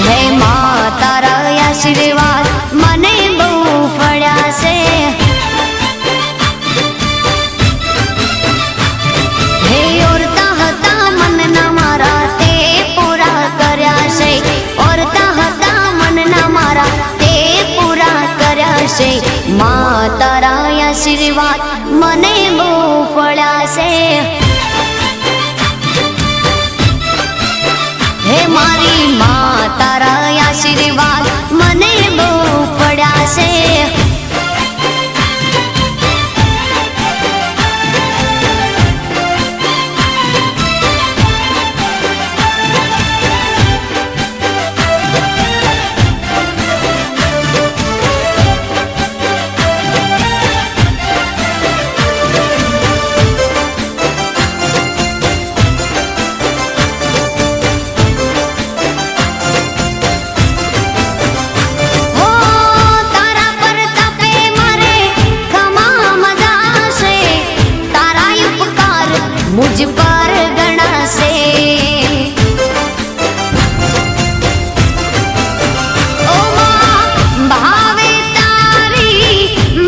હે માં તારા આશીર્વાદ મને બહુ ફળ્યા છે। હે ઓરતા હતા મનના મારા તે પૂરા કર્યા છે। ઓરતા હતા મનના મારા તે પૂરા કર્યા છે। માં તારા આશીર્વાદ મને બહુ ફળ્યા છે। હે મારી માં તારા આશીર્વાદ મને બહુ ફળ્યા છે। मुझ पर गणा से ओ मां भावे तारी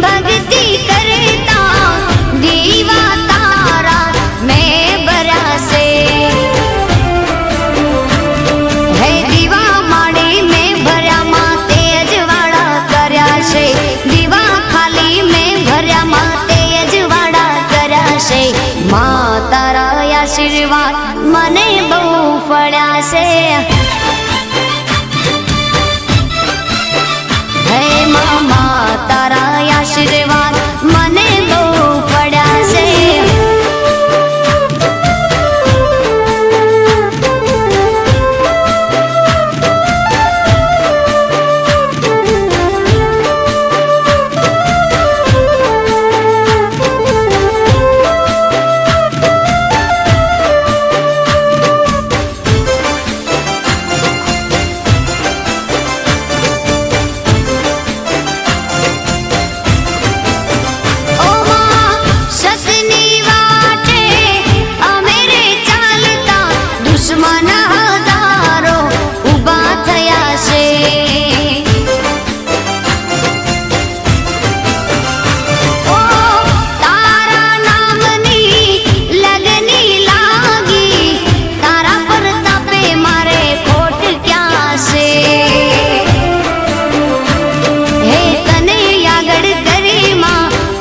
भक्ति करता दीवा तारा मैं बरा से। है दीवा माड़ी में भर्या मां तेज वाड़ा कर्या से। दीवा खाली में भर्या मां तेज वाड़ा कर्या से। मां तारा आशीर्वाद मने बहु फळ्या છે। હે મામા તારા આશીર્વાદ મને બહુ ફળ્યા છે।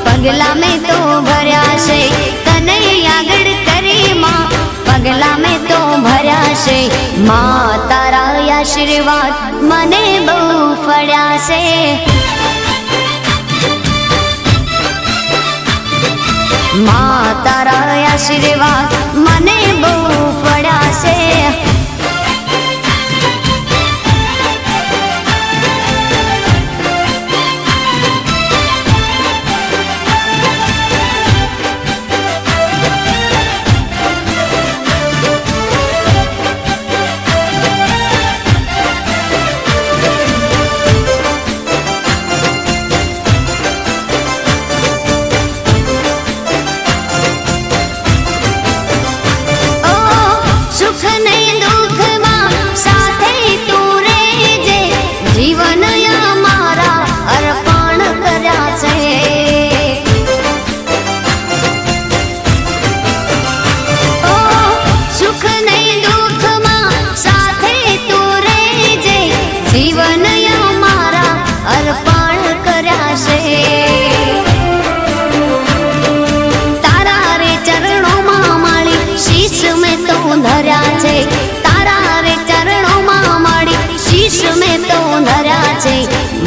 पगला में तो भर्या से तने आगड़ करे मां पगला में तो भर्या से। मां तारा आशीर्वाद मने बहु फळ्या છે। मां तारा आशीर्वाद मने बहु फळ्या છે।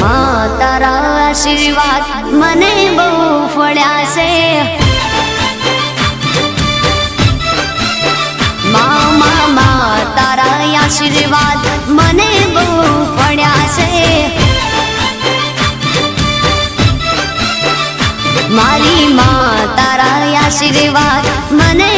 मां तारा आशीर्वाद मने बहु फळ्या છે। मां तारा आशीर्वाद मने बहु फळ्या છે। मारी मां तारा आशीर्वाद मने